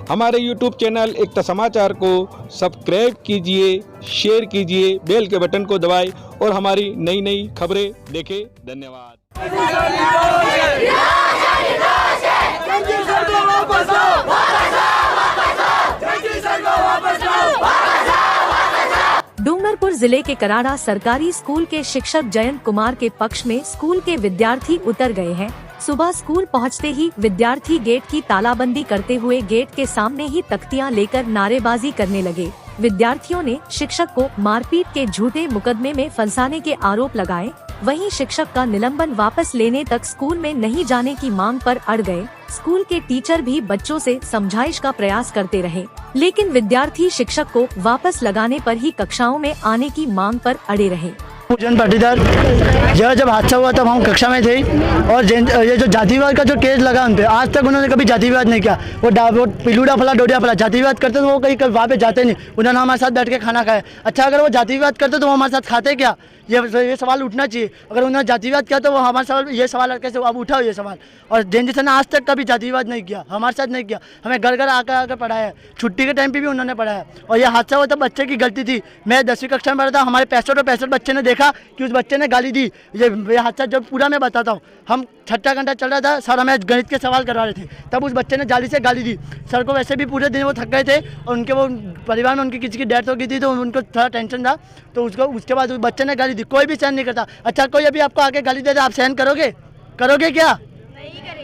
हमारे YouTube channel एकता समाचार को सब्सक्राइब कीजिए, शेयर कीजिए, बेल के बटन को दबाएं और हमारी नई नई खबरें देखें। धन्यवाद। डूंगरपुर जिले के कराड़ा सरकारी स्कूल के शिक्षक जयंत कुमार के पक्ष में स्कूल के विद्यार्थी उतर गए हैं। सुबह स्कूल पहुंचते ही विद्यार्थी गेट की तालाबंदी करते हुए गेट के सामने ही तख्तियां लेकर नारेबाजी करने लगे। विद्यार्थियों ने शिक्षक को मारपीट के झूठे मुकदमे में फंसाने के आरोप लगाए। वहीं शिक्षक का निलंबन वापस लेने तक स्कूल में नहीं जाने की मांग पर अड़ गए। स्कूल के टीचर भी बच्चों से समझाइश का प्रयास करते रहे, लेकिन विद्यार्थी शिक्षक को वापस लगाने पर ही कक्षाओं में आने की मांग पर अड़े रहे। पूजन पाटीदार, यह जब हादसा हुआ तब हम कक्षा में थे और ये जो जातिवाद का जो केस लगा उन पे, आज तक उन्होंने कभी जातिवाद नहीं किया। वो पिलूड़ा फला डोडिया फला जातिवाद करते तो वो कहीं वहाँ पे जाते नहीं, उन्होंने हमारे साथ बैठ के खाना खाया। अच्छा, अगर वो जातिवाद करते तो वो हमारे साथ खाते क्या? ये सवाल उठना चाहिए। अगर उन्होंने जातिवाद किया तो वो हमारे सवाल, ये सवाल कैसे अब उठा ये सवाल? और जयंत सर ने आज तक कभी जातिवाद नहीं किया, हमारे साथ नहीं किया, हमें घर घर आकर पढ़ाया। छुट्टी के टाइम पे भी उन्होंने पढ़ाया। और ये हादसा हुआ तब बच्चे की गलती थी। मैं 10वीं कक्षा में पढ़ा था, हमारे 65 बच्चे ने देखा कि उस बच्चे ने गाली दी। ये हादसा जब पूरा मैं बताता हूँ, हम 6ठा घंटा चल रहा था, सर हमें गणित के सवाल करवा रहे थे, तब उस बच्चे ने जाली से गाली दी। सर को वैसे भी पूरे दिन वो थक गए थे और उनके वो परिवार में उनकी किसी की डेथ हो गई थी तो उनको थोड़ा टेंशन था, तो उसके बाद उस बच्चे ने गाली दी। कोई भी सहन नहीं करता। अच्छा, कोई अभी आपको आके गाली दे दे, आप सहन करोगे? करोगे क्या?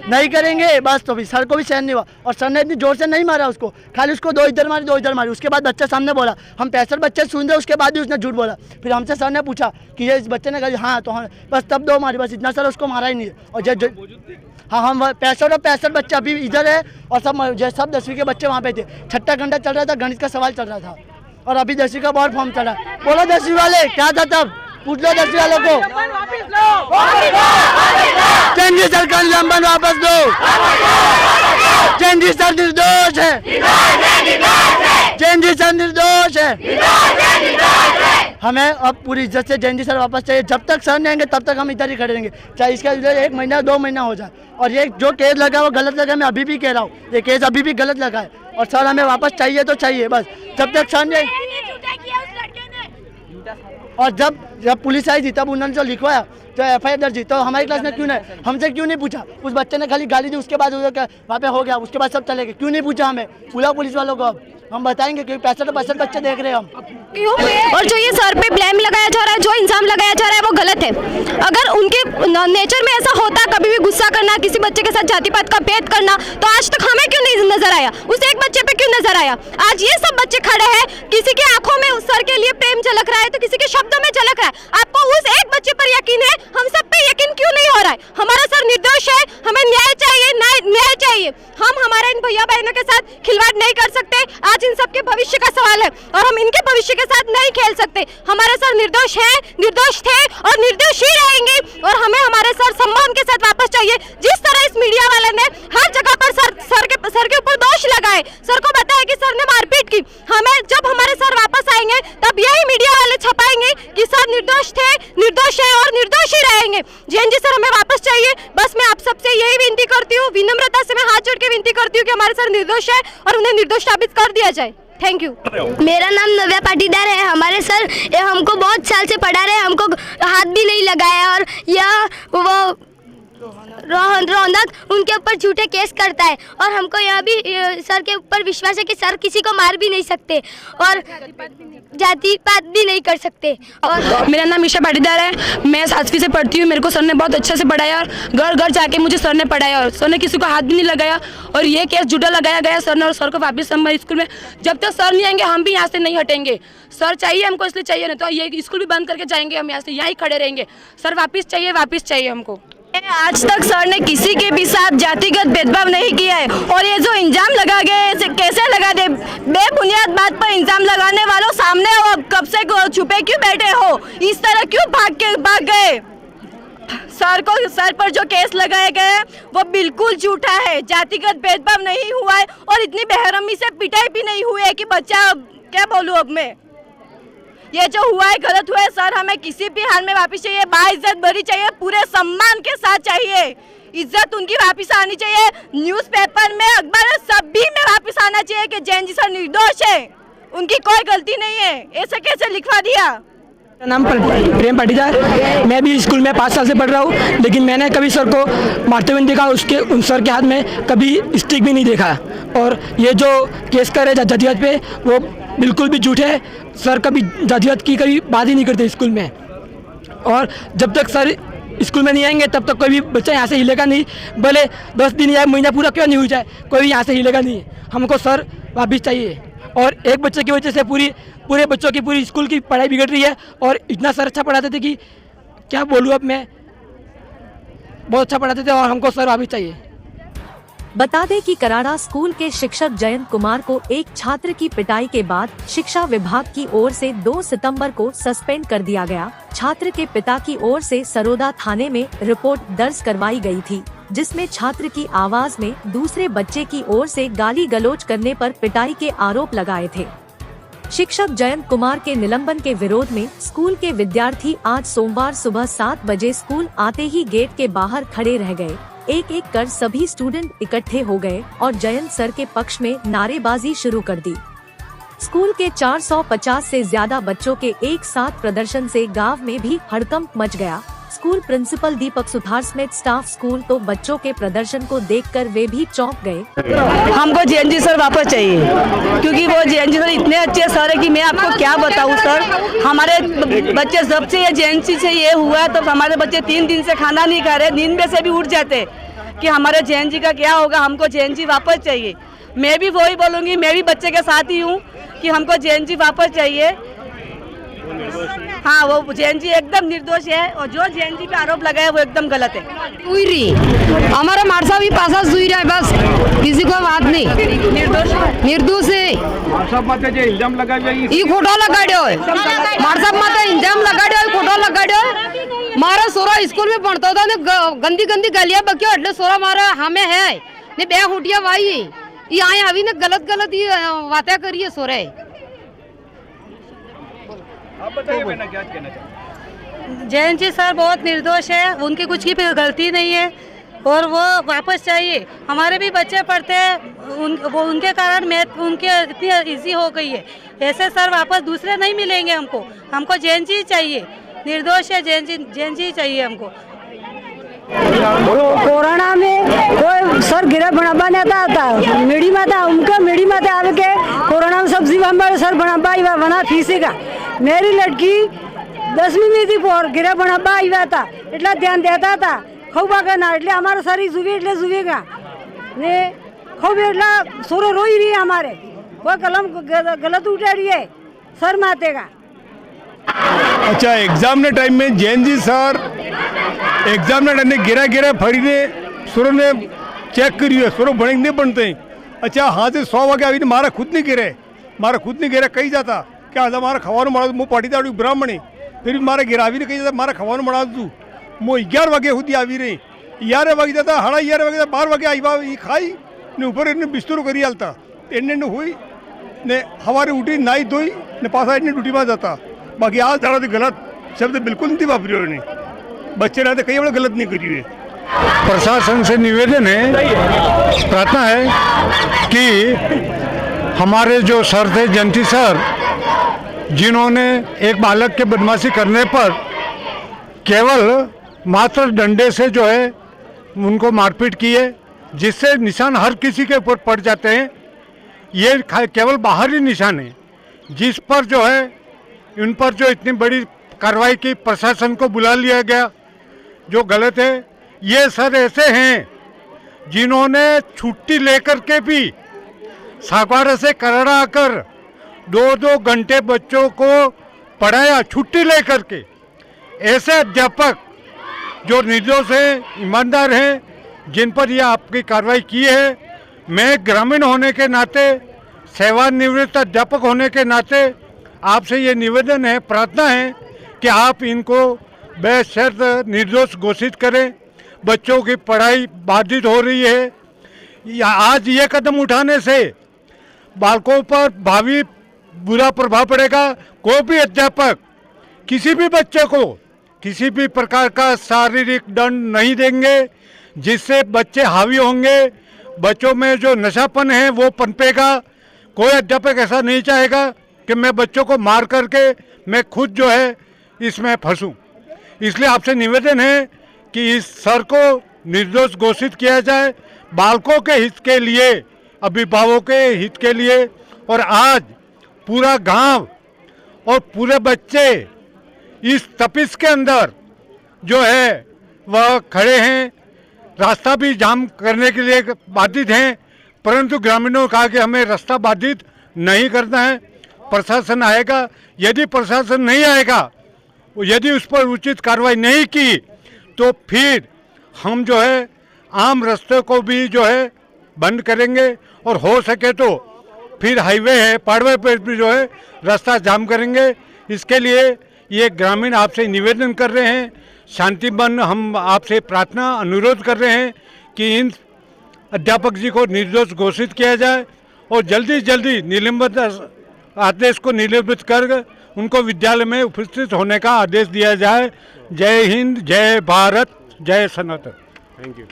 नहीं करेंगे। बस तो भी सर को भी सहन नहीं हुआ और सर ने इतनी जोर से नहीं मारा उसको, खाली उसको 2 इधर मारी। उसके बाद बच्चा सामने बोला, हम 65 बच्चे सुन रहे, उसके बाद भी उसने झूठ बोला। फिर हमसे सर ने पूछा कि ये इस बच्चे ने कहा हाँ, तो हम बस तब 2 मारी, बस इतना। सर उसको मारा ही नहीं है। और हाँ, हम 65 बच्चे अभी इधर है और सब 10वीं के बच्चे वहाँ पे थे। 6ठा घंटा चल रहा था, गणित का सवाल चल रहा था और अभी 10वीं का बोर्ड फॉर्म चला। बोलो 10वीं वाले क्या था तब? पूछ लो 10वीं वालों को। चंडी सर का निलंबन वापस दो। चंडी सर निर्दोष है। चंडी सर निर्दोष है। हमें अब पूरी इज्जत से जयंती सर वापस चाहिए। जब तक सर नहीं आएंगे तब तक हम इधर ही खड़े रहेंगे, चाहे इसका 1 महीना 2 महीना हो जाए। और ये जो केस लगा वो गलत लगा, मैं अभी भी कह रहा हूँ, ये केस अभी भी गलत लगा है और सर हमें वापस चाहिए तो चाहिए। बस जब तक सर नहीं, और जब पुलिस आई थी तब उन्होंने जो लिखवाया, जो FIR दर्ज थी, तो हमारी क्लास में क्यों नहीं, हमसे क्यों नहीं पूछा? उस बच्चे ने खाली गाली दी, उसके बाद वहाँ पे हो गया, उसके बाद सब चले गए। क्यों नहीं पूछा हमें? बुलाओ पुलिस वालों को, अब हम बताएंगे क्योंकि 65 बच्चे देख रहे हैं हम। और जो ये सर पे ब्लेम लगाया जा रहा है, जो इल्जाम लगाया जा रहा है, वो गलत है। अगर उनके नेचर में ऐसा होता, कभी भी गुस्सा करना, किसी बच्चे के साथ जाति पात का भेद करना, तो आज तक हमें क्यों नहीं नजर आया? उस एक बच्चे पे क्यों नजर आया? आज ये सब बच्चे खड़े हैं, किसी की आंखों में उस सर के लिए प्रेम झलक रहा है तो किसी के शब्दों में झलक रहा है। आपको उस एक बच्चे पर यकीन है, हम सब पे यकीन क्यों नहीं हो रहा है? हमारा सर निर्दोष है, हमें न्याय चाहिए, न्याय चाहिए। हम हमारे इन भैया बहनों के साथ खिलवाड़ नहीं कर सकते। आज इन सबके भविष्य का सवाल है और हम इनके भविष्य के साथ नहीं खेल सकते। हमारे सर निर्दोष हैं, निर्दोष थे और निर्दोष ही रहेंगे और हमें हमारे सर सम्मान के साथ वापस चाहिए। जिस तरह इस मीडिया वाले ने हर जगह पर सर के ऊपर दोष लगाए, सर को बताया कि सर ने मारपीट की, हमें जब हमारे सर वापस आएंगे तब यही मीडिया वाले छपाएंगे कि सर निर्दोष थे, निर्दोष है और निर्दोष ही रहेंगे। जी सर, हमें वापस चाहिए। बस मैं आप सबसे यही विनती करती हूँ, विनम्रता से मैं हाथ जोड़ के विनती करती हूँ कि हमारे सर निर्दोष है और उन्हें निर्दोष साबित कर दिया जाए। Thank you. मेरा नाम नव्या पाटीदार है। हमारे सर हमको बहुत साल से पढ़ा रहे हैं, हमको हाथ भी नहीं लगाया और यह वो रौनक उनके ऊपर झूठे केस करता है और हमको यह भी सर के ऊपर विश्वास है कि सर किसी को मार भी नहीं सकते और जाति पात भी नहीं कर सकते। और मेरा नाम ईशा पाटीदार है, मैं 7वीं से पढ़ती हूँ। मेरे को सर ने बहुत अच्छे से पढ़ाया और घर घर जाके मुझे सर ने पढ़ाया और सर ने किसी को हाथ भी नहीं लगाया और ये केस झूठा लगाया गया सर ने और सर को वापस हमारे स्कूल में, जब तक सर नहीं आएंगे हम भी यहाँ से नहीं हटेंगे। सर चाहिए हमको, इसलिए चाहिए, नहीं तो ये स्कूल भी बंद करके जाएंगे, हम यहाँ से यहीं खड़े रहेंगे। सर वापस चाहिए हमको। आज तक सर ने किसी के भी साथ जातिगत भेदभाव नहीं किया है और ये जो इल्जाम लगा गए कैसे लगा दे? बेबुनियाद बात पर इल्जाम लगाने वालों सामने हो, अब कब से छुपे क्यों बैठे हो? इस तरह क्यों भाग गए? सर पर जो केस लगाए गए हैं वो बिल्कुल झूठा है। जातिगत भेदभाव नहीं हुआ है और इतनी बेरहमी से पिटाई भी नहीं हुई है कि बच्चा, क्या बोलूँ अब मैं। ये जो हुआ है गलत हुआ है सर, हमें किसी भी हाल में वापस चाहिए, बाइज्जत भरी चाहिए, पूरे सम्मान के साथ चाहिए, इज्जत उनकी वापस आनी चाहिए। न्यूज़पेपर में, अखबार में, सभी में वापस आना चाहिए कि जैन जी सर निर्दोष है, उनकी कोई गलती नहीं है। ऐसे कैसे लिखवा दिया? मेरा नाम प्रेम पाटीदार, मैं भी स्कूल में 5 साल से पढ़ रहा हूँ, लेकिन मैंने कभी सर को मारते हुए नहीं देखा, उसके उन सर के हाथ में कभी स्टिक भी नहीं देखा। और ये जो केस कर रहे जातिवाद पे, वो बिल्कुल भी झूठ है। सर कभी जातिवाद की कभी बात ही नहीं करते स्कूल में, और जब तक सर स्कूल में नहीं आएंगे तब तक कोई भी बच्चा यहाँ से हिलेगा नहीं, भले 10 दिन या महीना पूरा क्यों नहीं हो जाए, कोई भी यहाँ से हिलेगा नहीं। हमको सर वापस चाहिए। और एक बच्चे की वजह से पूरे बच्चों की पूरी स्कूल की पढ़ाई बिगड़ रही है। और इतना सर अच्छा पढ़ाते थे कि क्या बोलूँ अब मैं, बहुत अच्छा पढ़ाते थे, और हमको सर वापस चाहिए। बता दें कि कराड़ा स्कूल के शिक्षक जयंत कुमार को एक छात्र की पिटाई के बाद शिक्षा विभाग की ओर से 2 सितंबर को सस्पेंड कर दिया गया। छात्र के पिता की ओर से सरोदा थाने में रिपोर्ट दर्ज करवाई गई थी, जिसमें छात्र की आवाज में दूसरे बच्चे की ओर से गाली गलौज करने पर पिटाई के आरोप लगाए थे। शिक्षक जयंत कुमार के निलंबन के विरोध में स्कूल के विद्यार्थी आज सोमवार सुबह 7 बजे स्कूल आते ही गेट के बाहर खड़े रह गए। एक एक कर सभी स्टूडेंट इकट्ठे हो गए और जयंत सर के पक्ष में नारेबाजी शुरू कर दी। स्कूल के 450 से ज्यादा बच्चों के एक साथ प्रदर्शन से गांव में भी हड़कंप मच गया। स्कूल प्रिंसिपल दीपक सुथार समेत स्टाफ स्कूल तो बच्चों के प्रदर्शन को देखकर वे भी चौंक गए। हमको जैन जी सर वापस चाहिए, क्योंकि वो जैन जी सर इतने अच्छे सर है कि मैं आपको क्या बताऊं सर। हमारे बच्चे जब से ये जैन जी से ये हुआ है, तो हमारे बच्चे 3 दिन से खाना नहीं खा रहे, नींद में से भी उठ जाते कि हमारे जैन जी का क्या होगा। हमको जैन जी वापस चाहिए। मैं भी वही बोलूँगी, मैं भी बच्चे के साथ ही हूँ कि हमको जैन जी वापस चाहिए। हाँ, वो जैन जी एकदम निर्दोष है, और जो जैन जी पे आरोप लगाया वो एकदम गलत है। हमारा मारसा भी पासा सुई रहा है, बस किसी को बात नहीं, निर्दोष है। इल्जाम लगा ई खोटा लगाड्यो है, मारसा माता इल्जाम लगाड्यो है, खोटा लगाड्यो है। मारा सोरा स्कूल में पढ़ता था ने गंदी गंदी गालियां बक्यो, એટલે सोरा मारा हमें है ने बे हुटिया भाई ये आए अभी ने गलत गलत ये बातें करिए सोरे। आप बताइए बेटा, क्या कहना चाहते? जैन जी सर बहुत निर्दोष है, उनकी कुछ की भी गलती नहीं है, और वो वापस चाहिए। हमारे भी बच्चे पढ़ते हैं, उनके कारण मैथ उनके इतनी इजी हो गई है। ऐसे सर वापस दूसरे नहीं मिलेंगे हमको जैन जी चाहिए। निर्दोष है जैन जी चाहिए हमको। कोरोना में कोई सर गिरा बनाबा नहीं आता मेड़ी में था, उनका मेड़ी में आवे के कोरोना में सब जीवन बड़े सर बनाबा बना फीसे का। मेरी लड़की 10वीं में थी, पोर गिरा बनाबा आया था, इतना ध्यान देता था खूबा का ना, એટલે हमारा सारी जुवे એટલે जुवेगा ने खूब એટલા सोरो रोई रही है। हमारे कोई कलम गलत उठा रही है सर माते का। अच्छा, एग्जाम ने टाइम में जैन जी सर एग्जाम ने टाइम में गिरा फड़ी ने सुरो ने चेक करिए, सुरो बने नहीं बनते। अच्छा, हाँ से 100 वागे आवी मारा खुद नहीं गिरे कही जाता क्या हमारा खवान मड़ा मु पाटीदार ब्राह्मणी, फिर मारा गिरावी ने कही जाता मारा खवान मड़ा तू मो 11 वागे खुद आवी रही, 11 वागे जाता, 11:30 वागे 12 वागे आई खाई ने ऊपर इन्हें बिस्तरो करी आलता, एने हुई ने हमारे उठी नाई धोई ने पासा इन्हें ड्यूटी में जाता। बाकी आज दाड़ा तो गलत शब्द बिल्कुल नहीं वापरी उन्हें, बच्चे रहते कई बड़े गलत नहीं करी। प्रशासन से निवेदन है, प्रार्थना है कि हमारे जो सर थे जयंती सर, जिन्होंने एक बालक के बदमाशी करने पर केवल मात्र डंडे से जो है उनको मारपीट की है, जिससे निशान हर किसी के ऊपर पड़ जाते हैं। ये केवल बाहरी निशान है, जिस पर जो है इन पर जो इतनी बड़ी कार्रवाई की, प्रशासन को बुला लिया गया, जो गलत है। ये सर ऐसे हैं जिन्होंने छुट्टी लेकर के भी सागवाड़ा से कराड़ा आकर 2-2 घंटे बच्चों को पढ़ाया छुट्टी लेकर के। ऐसे अध्यापक जो निर्दोष हैं, ईमानदार हैं, जिन पर यह आपकी कार्रवाई की है, मैं ग्रामीण होने के नाते, सेवानिवृत्त अध्यापक होने के नाते आपसे ये निवेदन है, प्रार्थना है कि आप इनको बेशर्त निर्दोष घोषित करें। बच्चों की पढ़ाई बाधित हो रही है। आज ये कदम उठाने से बालकों पर भावी बुरा प्रभाव पड़ेगा। कोई भी अध्यापक किसी भी बच्चे को किसी भी प्रकार का शारीरिक दंड नहीं देंगे, जिससे बच्चे हावी होंगे, बच्चों में जो नशापन है वो पनपेगा। कोई अध्यापक ऐसा नहीं चाहेगा कि मैं बच्चों को मार करके मैं खुद जो है इसमें फंसूं। इसलिए आपसे निवेदन है कि इस सर को निर्दोष घोषित किया जाए, बालकों के हित के लिए, अभिभावकों के हित के लिए। और आज पूरा गांव और पूरे बच्चे इस तपिश के अंदर जो है वह खड़े हैं, रास्ता भी जाम करने के लिए बाधित हैं, परंतु ग्रामीणों ने कहा कि हमें रास्ता बाधित नहीं करना है, प्रशासन आएगा। यदि प्रशासन नहीं आएगा, यदि उस पर उचित कार्रवाई नहीं की, तो फिर हम जो है आम रास्ते को भी जो है बंद करेंगे और हो सके तो फिर हाईवे है, पाड़वे पर भी जो है रास्ता जाम करेंगे। इसके लिए ये ग्रामीण आपसे निवेदन कर रहे हैं, शांतिबन हम आपसे प्रार्थना अनुरोध कर रहे हैं कि इन अध्यापक जी को निर्दोष घोषित किया जाए और जल्दी जल्दी निलंबित आदेश को निलंबित कर उनको विद्यालय में उपस्थित होने का आदेश दिया जाए। जय हिंद, जय भारत, जय सनातन। Thank you.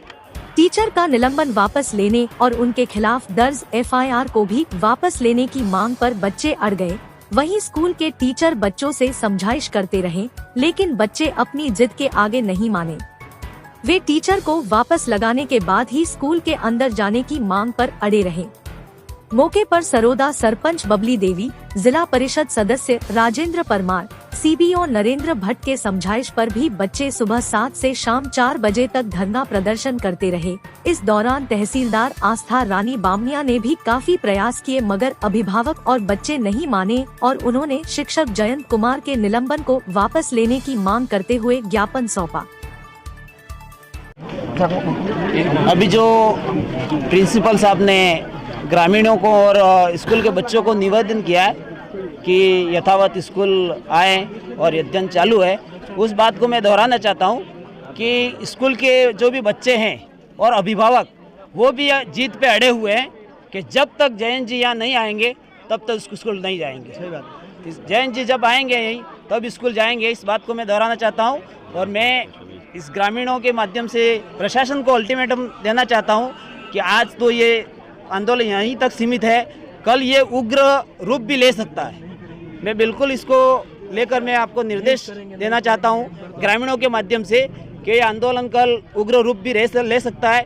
टीचर का निलंबन वापस लेने और उनके खिलाफ दर्ज FIR को भी वापस लेने की मांग पर बच्चे अड़ गए। वहीं स्कूल के टीचर बच्चों से समझाइश करते रहे, लेकिन बच्चे अपनी जिद के आगे नहीं माने। वे टीचर को वापस लगाने के बाद ही स्कूल के अंदर जाने की मांग पर अड़े रहे। मौके पर सरोदा सरपंच बबली देवी, जिला परिषद सदस्य राजेंद्र परमार, CBO नरेंद्र भट्ट के समझाइश पर भी बच्चे सुबह 7 से शाम 4 बजे तक धरना प्रदर्शन करते रहे। इस दौरान तहसीलदार आस्था रानी बामनिया ने भी काफी प्रयास किए, मगर अभिभावक और बच्चे नहीं माने और उन्होंने शिक्षक जयंत कुमार के निलंबन को वापस लेने की मांग करते हुए ज्ञापन सौंपा। अभी जो प्रिंसिपल साहब ने ग्रामीणों को और स्कूल के बच्चों को निवेदन किया है कि यथावत स्कूल आए और अध्ययन चालू है, उस बात को मैं दोहराना चाहता हूं कि स्कूल के जो भी बच्चे हैं और अभिभावक वो भी जीत पे अड़े हुए हैं कि जब तक जयंत जी यहाँ नहीं आएंगे तब तक स्कूल नहीं जाएंगे। सही बात। जयंत जी जब आएंगे यहीं तब स्कूल जाएंगे, इस बात को मैं दोहराना चाहता हूँ। और मैं इस ग्रामीणों के माध्यम से प्रशासन को अल्टीमेटम देना चाहता हूँ कि आज तो ये आंदोलन यहीं तक सीमित है, कल ये उग्र रूप भी ले सकता है। मैं बिल्कुल इसको लेकर मैं आपको निर्देश देना चाहता हूँ ग्रामीणों के माध्यम से कि ये आंदोलन कल उग्र रूप भी ले सकता है।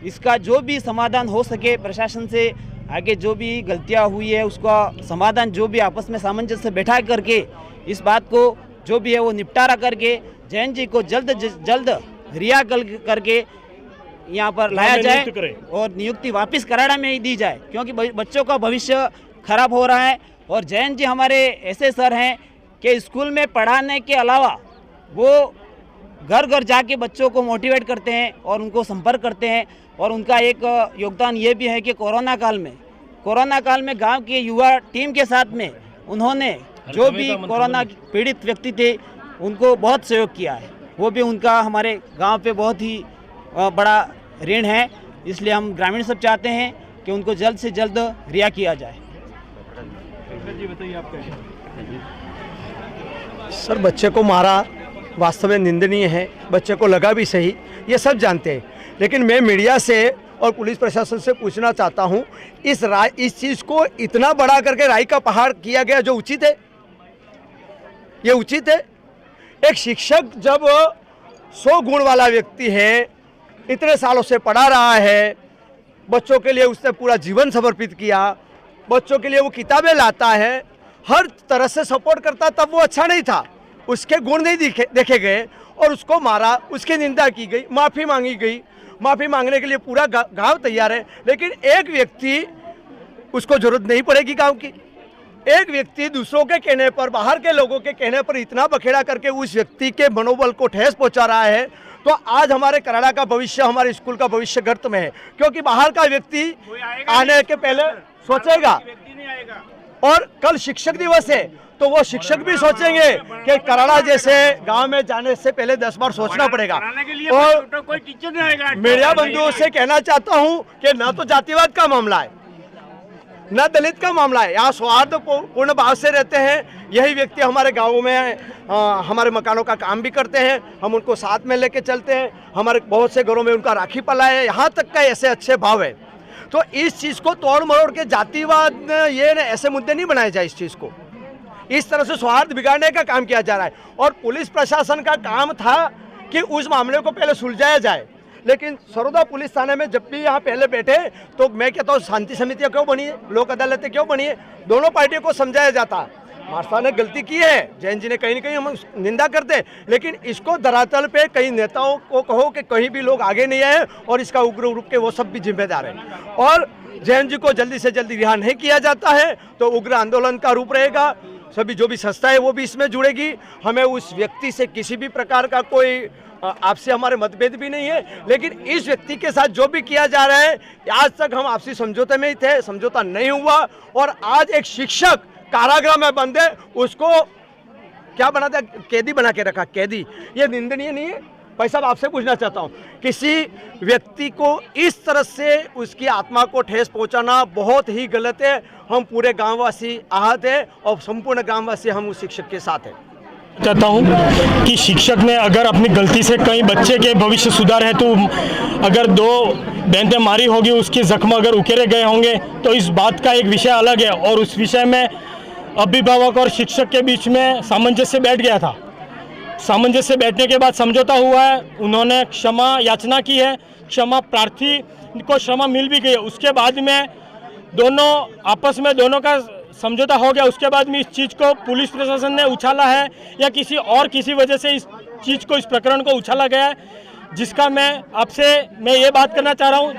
इसका जो भी समाधान हो सके प्रशासन से, आगे जो भी गलतियाँ हुई है उसका समाधान जो भी आपस में सामंजस्य बैठा करके इस बात को जो भी है वो निपटारा करके जयंत जी को जल्द रिहा करके यहाँ पर लाया जाए और नियुक्ति वापस कराड़ा में ही दी जाए, क्योंकि बच्चों का भविष्य खराब हो रहा है। और जयंत जी हमारे ऐसे सर हैं कि स्कूल में पढ़ाने के अलावा वो घर घर जाके बच्चों को मोटिवेट करते हैं और उनको संपर्क करते हैं। और उनका एक योगदान ये भी है कि कोरोना काल में गांव के युवा टीम के साथ में उन्होंने जो भी कोरोना पीड़ित व्यक्ति थे उनको बहुत सहयोग किया है। वो भी उनका हमारे गांव पे बहुत ही बड़ा ऋण है। इसलिए हम ग्रामीण सब चाहते हैं कि उनको जल्द से जल्द रिहा किया जाए। सर, बच्चे को मारा वास्तव में निंदनीय है, बच्चे को लगा भी सही, ये सब जानते हैं। लेकिन मैं मीडिया से और पुलिस प्रशासन से पूछना चाहता हूँ, इस चीज़ को इतना बड़ा करके राई का पहाड़ किया गया जो उचित है? ये उचित है? एक शिक्षक जब 100 गुण वाला व्यक्ति है, इतने सालों से पढ़ा रहा है, बच्चों के लिए उसने पूरा जीवन समर्पित किया, बच्चों के लिए वो किताबें लाता है, हर तरह से सपोर्ट करता, तब वो अच्छा नहीं था, उसके गुण नहीं देखे गए और उसको मारा, उसकी निंदा की गई, माफ़ी मांगी गई। माफ़ी मांगने के लिए पूरा गांव तैयार है, लेकिन एक व्यक्ति, उसको जरूरत नहीं पड़ेगी गांव की, एक व्यक्ति दूसरों के कहने पर, बाहर के लोगों के कहने पर इतना बखेड़ा करके उस व्यक्ति के मनोबल को ठेस पहुंचा रहा है, तो आज हमारे कराड़ा का भविष्य, हमारे स्कूल का भविष्य गर्त में है। क्योंकि बाहर का व्यक्ति आने के पहले सोचेगा, और कल शिक्षक दिवस है तो वो शिक्षक भी सोचेंगे कि कराड़ा जैसे गांव में जाने से पहले 10 बार सोचना पड़ेगा। और कोई टीचर नहीं आएगा। मीडिया बंधुओं से कहना चाहता हूं कि ना तो जातिवाद का मामला है, न दलित का मामला है। यहाँ सौहार्दपूर्ण भाव से रहते हैं। यही व्यक्ति हमारे गाँव में हमारे मकानों का काम भी करते हैं, हम उनको साथ में लेके चलते हैं। हमारे बहुत से घरों में उनका राखी पला है, यहाँ तक का ऐसे अच्छे भाव है। तो इस चीज़ को तोड़ मरोड़ के जातिवाद ये ऐसे मुद्दे नहीं बनाए जाए। इस चीज़ को इस तरह से सौहार्द बिगाड़ने का काम किया जा रहा है। और पुलिस प्रशासन का काम था कि उस मामले को पहले सुलझाया जाए। लेकिन सरोदा पुलिस थाने में जब भी यहाँ पहले बैठे तो मैं कहता हूँ शांति समितियाँ क्यों बनी है, लोक अदालतें क्यों बनी है, दोनों पार्टियों को समझाया जाता। मार्शल ने गलती की है, जैन जी ने कहीं ना कहीं हम निंदा करते हैं, लेकिन इसको धरातल पे कई नेताओं को कहो कि कहीं भी लोग आगे नहीं आए और इसका उग्र रूप के वो सब भी जिम्मेदार हैं। और जैन जी को जल्दी से जल्दी रिहा नहीं किया जाता है तो उग्र आंदोलन का रूप रहेगा। सभी जो भी संस्था है वो भी इसमें जुड़ेगी। हमें उस व्यक्ति से किसी भी प्रकार का कोई आपसे हमारे मतभेद भी नहीं है, लेकिन इस व्यक्ति के साथ जो भी किया जा रहा है, आज तक हम आपसी समझौते में ही थे, समझौता नहीं हुआ। और आज एक शिक्षक कारागृह में बंद है, उसको क्या बना दिया, कैदी बना के रखा। कैदी, ये निंदनीय नहीं है। भाई साहब आपसे पूछना चाहता हूँ, किसी व्यक्ति को इस तरह से उसकी आत्मा को ठेस पहुँचाना बहुत ही गलत है। हम पूरे गाँववासी आहत है और संपूर्ण गाँववासी हम उस शिक्षक के साथ हैं। चाहता हूँ कि शिक्षक ने अगर अपनी गलती से कहीं बच्चे के भविष्य सुधार है तो अगर 2 बेंतें मारी होगी, उसके जख्म अगर उकेरे गए होंगे तो इस बात का एक विषय अलग है। और उस विषय में अभिभावक और शिक्षक के बीच में सामंजस्य बैठ गया था। सामंजस्य बैठने के बाद समझौता हुआ है, उन्होंने क्षमा याचना की है, क्षमा प्रार्थी को क्षमा मिल भी गई। उसके बाद में दोनों आपस में दोनों का समझौता हो गया। उसके बाद में इस चीज़ को पुलिस प्रशासन ने उछाला है या किसी वजह से इस चीज़ को, इस प्रकरण को उछाला गया है, जिसका मैं ये बात करना चाह रहा हूँ।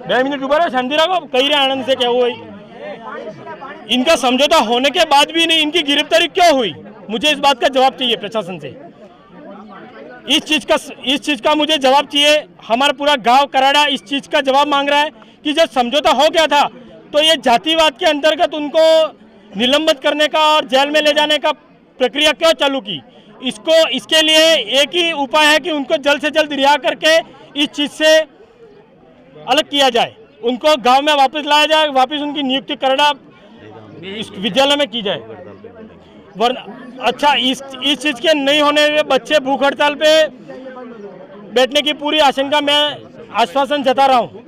2 मिनट ऊपर शांति रखो, कही रहे आनंद से क्या हुआ। इनका समझौता होने के बाद भी नहीं इनकी गिरफ्तारी क्यों हुई, मुझे इस बात का जवाब चाहिए प्रशासन से। इस चीज़ का मुझे जवाब चाहिए। हमारा पूरा गांव कराड़ा इस चीज़ का जवाब मांग रहा है कि जब समझौता हो गया था तो ये जातिवाद के अंतर्गत उनको निलंबित करने का और जेल में ले जाने का प्रक्रिया क्यों चालू की। इसके लिए एक ही उपाय है कि उनको जल्द से जल्द रिहा करके इस चीज़ से अलग किया जाए, उनको गांव में वापस लाया जाए, वापस उनकी नियुक्ति कराड़ा इस विद्यालय में की जाए। वरना अच्छा इस चीज़ के नहीं होने में बच्चे भूख हड़ताल पे बैठने की पूरी आशंका मैं आश्वासन जता रहा हूँ।